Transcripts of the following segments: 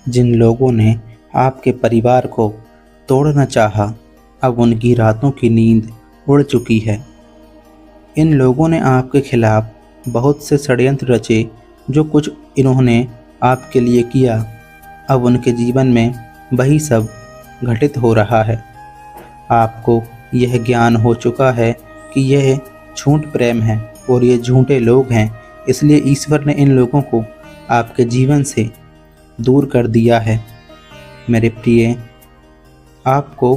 जिन लोगों ने आपके परिवार को तोड़ना चाहा, अब उनकी रातों की नींद उड़ चुकी है। इन लोगों ने आपके खिलाफ बहुत से षड्यंत्र रचे। जो कुछ इन्होंने आपके लिए किया, अब उनके जीवन में वही सब घटित हो रहा है। आपको यह ज्ञान हो चुका है कि यह झूठ प्रेम है और ये झूठे लोग हैं, इसलिए ईश्वर ने इन लोगों को आपके जीवन से दूर कर दिया है। मेरे प्रिय, आपको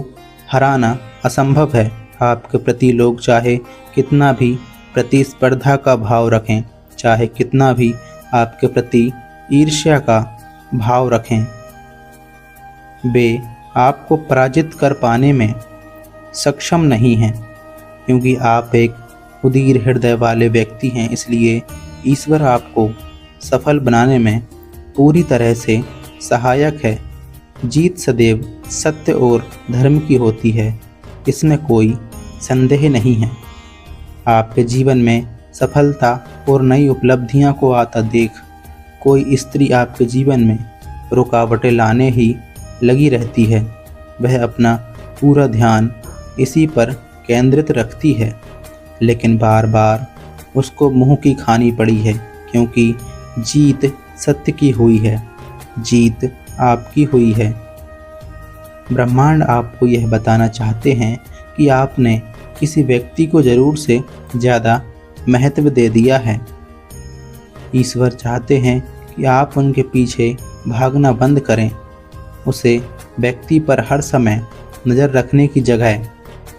हराना असंभव है। आपके प्रति लोग चाहे कितना भी प्रतिस्पर्धा का भाव रखें, चाहे कितना भी आपके प्रति ईर्ष्या का भाव रखें, वे आपको पराजित कर पाने में सक्षम नहीं हैं, क्योंकि आप एक उदार हृदय वाले व्यक्ति हैं। इसलिए ईश्वर आपको सफल बनाने में पूरी तरह से सहायक है। जीत सदैव सत्य और धर्म की होती है, इसमें कोई संदेह नहीं है। आपके जीवन में सफलता और नई उपलब्धियां को आता देख कोई स्त्री आपके जीवन में रुकावटें लाने ही लगी रहती है। वह अपना पूरा ध्यान इसी पर केंद्रित रखती है, लेकिन बार बार उसको मुंह की खानी पड़ी है, क्योंकि जीत सत्य की हुई है, जीत आपकी हुई है। ब्रह्मांड आपको यह बताना चाहते हैं कि आपने किसी व्यक्ति को ज़रूर से ज़्यादा महत्व दे दिया है। ईश्वर चाहते हैं कि आप उनके पीछे भागना बंद करें। उसे व्यक्ति पर हर समय नज़र रखने की जगह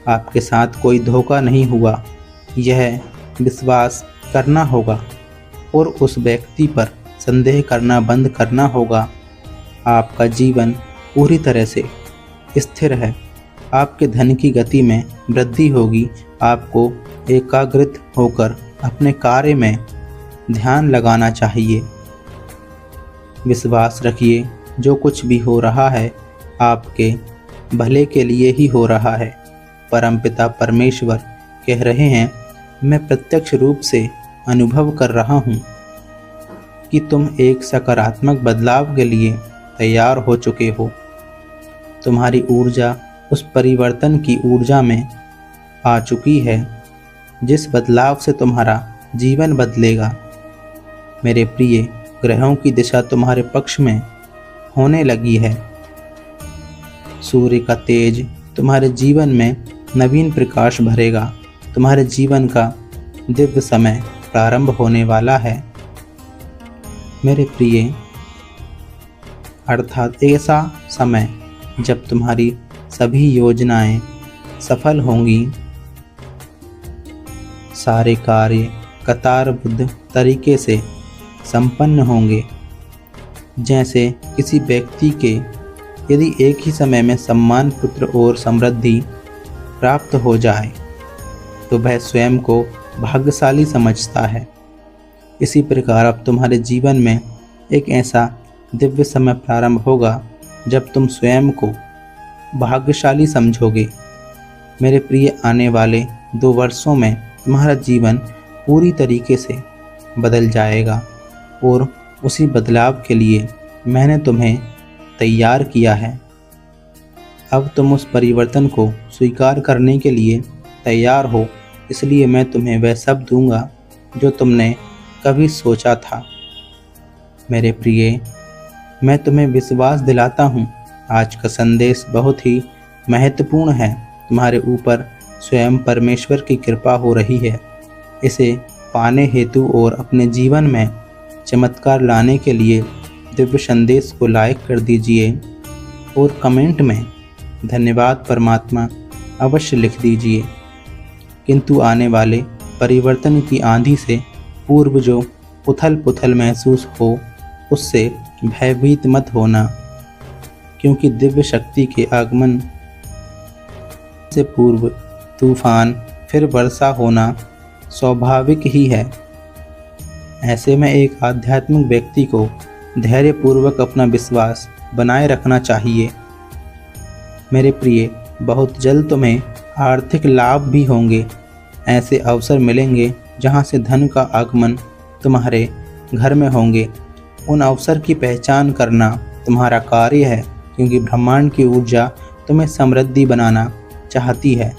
आपके साथ कोई धोखा नहीं हुआ, यह विश्वास करना होगा और उस व्यक्ति पर संदेह करना बंद करना होगा। आपका जीवन पूरी तरह से स्थिर है। आपके धन की गति में वृद्धि होगी। आपको एकाग्रित होकर अपने कार्य में ध्यान लगाना चाहिए। विश्वास रखिए, जो कुछ भी हो रहा है आपके भले के लिए ही हो रहा है। परमपिता परमेश्वर कह रहे हैं, मैं प्रत्यक्ष रूप से अनुभव कर रहा हूँ कि तुम एक सकारात्मक बदलाव के लिए तैयार हो चुके हो। तुम्हारी ऊर्जा उस परिवर्तन की ऊर्जा में आ चुकी है जिस बदलाव से तुम्हारा जीवन बदलेगा। मेरे प्रिय, ग्रहों की दिशा तुम्हारे पक्ष में होने लगी है। सूर्य का तेज तुम्हारे जीवन में नवीन प्रकाश भरेगा। तुम्हारे जीवन का दिव्य समय प्रारंभ होने वाला है। मेरे प्रिय, अर्थात ऐसा समय जब तुम्हारी सभी योजनाएं सफल होंगी। सारे कार्य कतारबद्ध तरीके से संपन्न होंगे। जैसे किसी व्यक्ति के यदि एक ही समय में सम्मान, पुत्र और समृद्धि प्राप्त हो जाए तो वह स्वयं को भाग्यशाली समझता है। इसी प्रकार अब तुम्हारे जीवन में एक ऐसा दिव्य समय प्रारंभ होगा जब तुम स्वयं को भाग्यशाली समझोगे। मेरे प्रिय, आने वाले 2 वर्षों में तुम्हारा जीवन पूरी तरीके से बदल जाएगा और उसी बदलाव के लिए मैंने तुम्हें तैयार किया है। अब तुम उस परिवर्तन को स्वीकार करने के लिए तैयार हो, इसलिए मैं तुम्हें वह सब दूंगा जो तुमने कभी सोचा था। मेरे प्रिय, मैं तुम्हें विश्वास दिलाता हूँ, आज का संदेश बहुत ही महत्वपूर्ण है। तुम्हारे ऊपर स्वयं परमेश्वर की कृपा हो रही है। इसे पाने हेतु और अपने जीवन में चमत्कार लाने के लिए दिव्य संदेश को लाइक कर दीजिए और कमेंट में धन्यवाद परमात्मा अवश्य लिख दीजिए। किंतु आने वाले परिवर्तन की आंधी से पूर्व जो उथल पुथल महसूस हो, उससे भयभीत मत होना, क्योंकि दिव्य शक्ति के आगमन से पूर्व तूफान फिर वर्षा होना स्वाभाविक ही है। ऐसे में एक आध्यात्मिक व्यक्ति को धैर्यपूर्वक अपना विश्वास बनाए रखना चाहिए। मेरे प्रिय, बहुत जल्द तुम्हें आर्थिक लाभ भी होंगे। ऐसे अवसर मिलेंगे जहां से धन का आगमन तुम्हारे घर में होंगे। उन अवसर की पहचान करना तुम्हारा कार्य है, क्योंकि ब्रह्मांड की ऊर्जा तुम्हें समृद्धि बनाना चाहती है।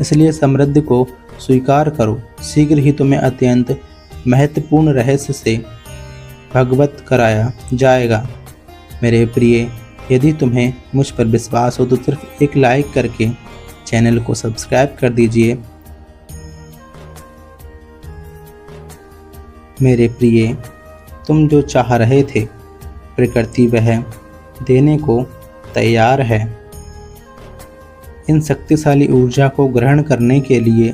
इसलिए समृद्धि को स्वीकार करो। शीघ्र ही तुम्हें अत्यंत महत्वपूर्ण रहस्य से भगवत कराया जाएगा। मेरे प्रिय, यदि तुम्हें मुझ पर विश्वास हो तो सिर्फ एक लाइक करके चैनल को सब्सक्राइब कर दीजिए। मेरे प्रिय, तुम जो चाह रहे थे प्रकृति वह देने को तैयार है। इन शक्तिशाली ऊर्जा को ग्रहण करने के लिए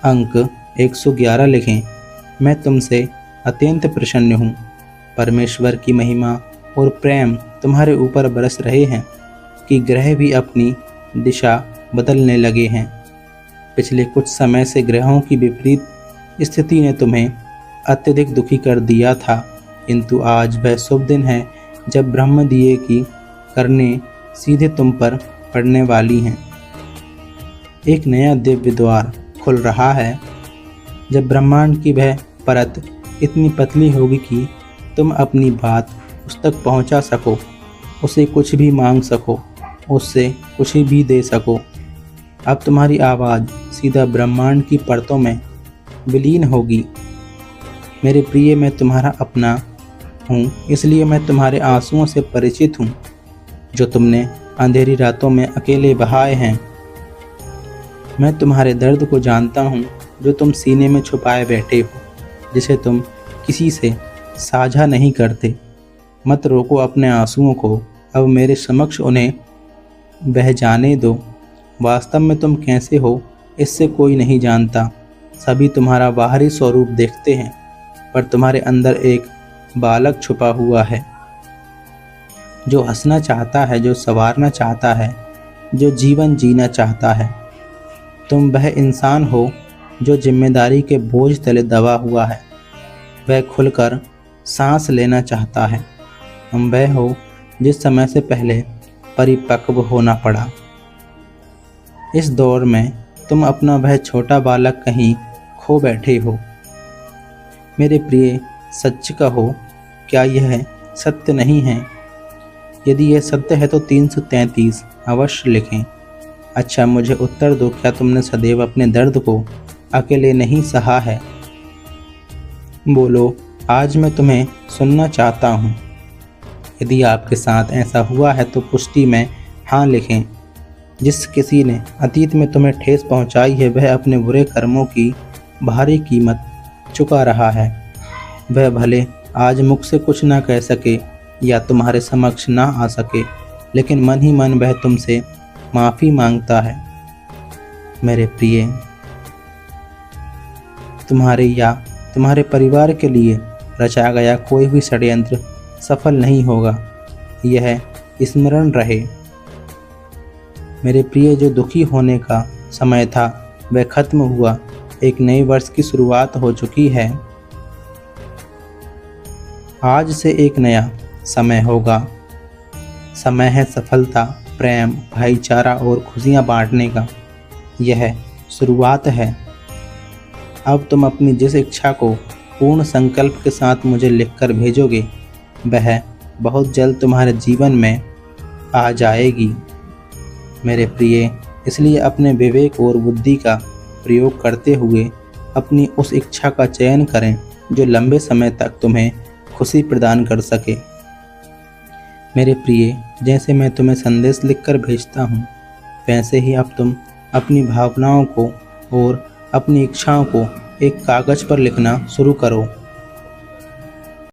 अंक 111 लिखें। मैं तुमसे अत्यंत प्रसन्न हूँ। परमेश्वर की महिमा और प्रेम तुम्हारे ऊपर बरस रहे हैं कि ग्रह भी अपनी दिशा बदलने लगे हैं। पिछले कुछ समय से ग्रहों की विपरीत स्थिति ने तुम्हें अत्यधिक दुखी कर दिया था, किंतु आज वह शुभ दिन है जब ब्रह्म दिए की करने सीधे तुम पर पड़ने वाली हैं। एक नया दिव्य द्वार खुल रहा है। जब ब्रह्मांड की वह परत इतनी पतली होगी कि तुम अपनी बात उस तक पहुंचा सको, उसे कुछ भी मांग सको, उससे कुछ भी दे सको। अब तुम्हारी आवाज़ सीधा ब्रह्मांड की परतों में विलीन होगी। मेरे प्रिय, मैं तुम्हारा अपना हूँ, इसलिए मैं तुम्हारे आंसुओं से परिचित हूँ जो तुमने अंधेरी रातों में अकेले बहाए हैं। मैं तुम्हारे दर्द को जानता हूँ जो तुम सीने में छुपाए बैठे हो, जिसे तुम किसी से साझा नहीं करते। मत रोको अपने आंसुओं को, अब मेरे समक्ष उन्हें बह जाने दो। वास्तव में तुम कैसे हो इससे कोई नहीं जानता। सभी तुम्हारा बाहरी स्वरूप देखते हैं, पर तुम्हारे अंदर एक बालक छुपा हुआ है जो हंसना चाहता है, जो संवारना चाहता है, जो जीवन जीना चाहता है। तुम वह इंसान हो जो जिम्मेदारी के बोझ तले दबा हुआ है। वह खुलकर सांस लेना चाहता है। तुम वह हो जिस समय से पहले परिपक्व होना पड़ा। इस दौर में तुम अपना वह छोटा बालक कहीं खो बैठे हो। मेरे प्रिय, सच कहो, क्या यह सत्य नहीं है? यदि यह सत्य है तो 333 अवश्य लिखें। अच्छा, मुझे उत्तर दो, क्या तुमने सदैव अपने दर्द को अकेले नहीं सहा है? बोलो, आज मैं तुम्हें सुनना चाहता हूँ। यदि आपके साथ ऐसा हुआ है तो पुष्टि में हाँ लिखें। जिस किसी ने अतीत में तुम्हें ठेस पहुँचाई है, वह अपने बुरे कर्मों की भारी कीमत चुका रहा है। वह भले आज मुख से कुछ ना कह सके या तुम्हारे समक्ष ना आ सके, लेकिन मन ही मन वह तुमसे माफ़ी मांगता है। मेरे प्रिय, तुम्हारे या तुम्हारे परिवार के लिए रचा गया कोई भी षड्यंत्र सफल नहीं होगा, यह स्मरण रहे। मेरे प्रिय, जो दुखी होने का समय था वह खत्म हुआ। एक नए वर्ष की शुरुआत हो चुकी है। आज से एक नया समय होगा। समय है सफलता, प्रेम, भाईचारा और खुशियाँ बांटने का। यह शुरुआत है। अब तुम अपनी जिस इच्छा को पूर्ण संकल्प के साथ मुझे लिखकर भेजोगे, वह बहुत जल्द तुम्हारे जीवन में आ जाएगी। मेरे प्रिय, इसलिए अपने विवेक और बुद्धि का प्रयोग करते हुए अपनी उस इच्छा का चयन करें जो लंबे समय तक तुम्हें खुशी प्रदान कर सके। मेरे प्रिय, जैसे मैं तुम्हें संदेश लिखकर भेजता हूँ, वैसे ही अब तुम अपनी भावनाओं को और अपनी इच्छाओं को एक कागज़ पर लिखना शुरू करो।